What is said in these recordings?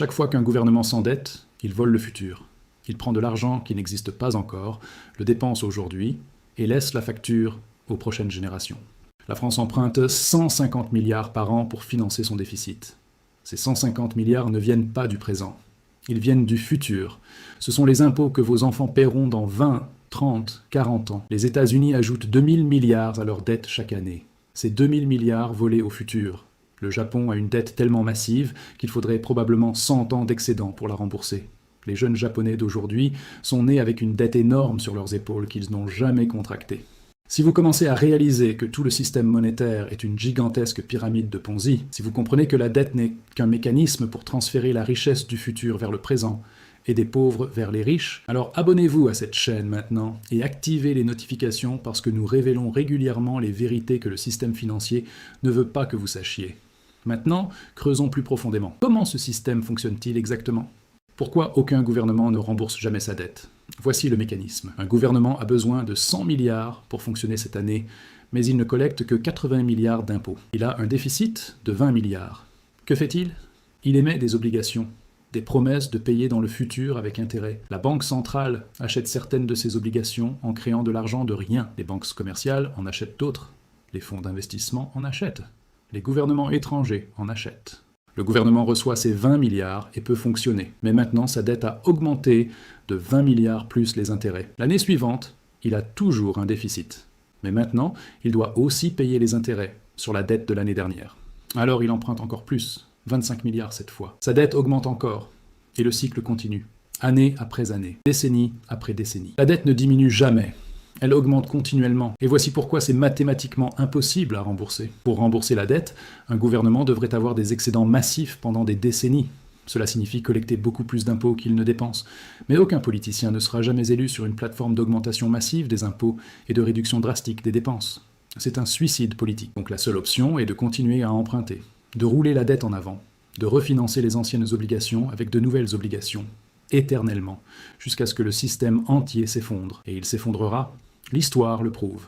Chaque fois qu'un gouvernement s'endette, il vole le futur. Il prend de l'argent qui n'existe pas encore, le dépense aujourd'hui et laisse la facture aux prochaines générations. La France emprunte 150 milliards par an pour financer son déficit. Ces 150 milliards ne viennent pas du présent. Ils viennent du futur. Ce sont les impôts que vos enfants paieront dans 20, 30, 40 ans. Les États-Unis ajoutent 2000 milliards à leur dette chaque année. Ces 2000 milliards volés au futur. Le Japon a une dette tellement massive qu'il faudrait probablement 100 ans d'excédent pour la rembourser. Les jeunes Japonais d'aujourd'hui sont nés avec une dette énorme sur leurs épaules qu'ils n'ont jamais contractée. Si vous commencez à réaliser que tout le système monétaire est une gigantesque pyramide de Ponzi, si vous comprenez que la dette n'est qu'un mécanisme pour transférer la richesse du futur vers le présent et des pauvres vers les riches, alors abonnez-vous à cette chaîne maintenant et activez les notifications parce que nous révélons régulièrement les vérités que le système financier ne veut pas que vous sachiez. Maintenant, creusons plus profondément. Comment ce système fonctionne-t-il exactement ? Pourquoi aucun gouvernement ne rembourse jamais sa dette ? Voici le mécanisme. Un gouvernement a besoin de 100 milliards pour fonctionner cette année, mais il ne collecte que 80 milliards d'impôts. Il a un déficit de 20 milliards. Que fait-il ? Il émet des obligations, des promesses de payer dans le futur avec intérêt. La Banque centrale achète certaines de ces obligations en créant de l'argent de rien. Les banques commerciales en achètent d'autres. Les fonds d'investissement en achètent. Les gouvernements étrangers en achètent. Le gouvernement reçoit ses 20 milliards et peut fonctionner. Mais maintenant, sa dette a augmenté de 20 milliards plus les intérêts. L'année suivante, il a toujours un déficit. Mais maintenant, il doit aussi payer les intérêts sur la dette de l'année dernière. Alors il emprunte encore plus, 25 milliards cette fois. Sa dette augmente encore, et le cycle continue, année après année, décennie après décennie. La dette ne diminue jamais. Elle augmente continuellement. Et voici pourquoi c'est mathématiquement impossible à rembourser. Pour rembourser la dette, un gouvernement devrait avoir des excédents massifs pendant des décennies. Cela signifie collecter beaucoup plus d'impôts qu'il ne dépense. Mais aucun politicien ne sera jamais élu sur une plateforme d'augmentation massive des impôts et de réduction drastique des dépenses. C'est un suicide politique. Donc la seule option est de continuer à emprunter, de rouler la dette en avant, de refinancer les anciennes obligations avec de nouvelles obligations, éternellement, jusqu'à ce que le système entier s'effondre. Et il s'effondrera. L'histoire le prouve.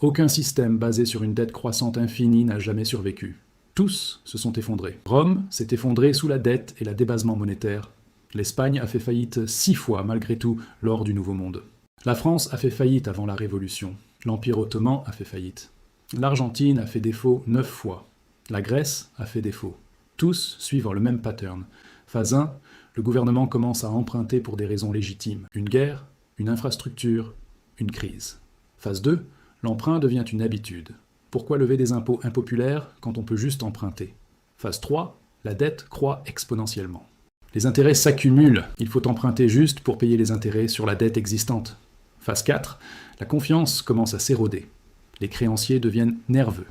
Aucun système basé sur une dette croissante infinie n'a jamais survécu. Tous se sont effondrés. Rome s'est effondrée sous la dette et la débasement monétaire. L'Espagne a fait faillite 6 fois malgré tout lors du Nouveau Monde. La France a fait faillite avant la Révolution. L'Empire ottoman a fait faillite. L'Argentine a fait défaut 9 fois. La Grèce a fait défaut. Tous suivent le même pattern. Phase 1, le gouvernement commence à emprunter pour des raisons légitimes. Une guerre, une infrastructure, une crise. Phase 2, l'emprunt devient une habitude. Pourquoi lever des impôts impopulaires quand on peut juste emprunter ? Phase 3, la dette croît exponentiellement. Les intérêts s'accumulent, il faut emprunter juste pour payer les intérêts sur la dette existante. Phase 4, la confiance commence à s'éroder. Les créanciers deviennent nerveux.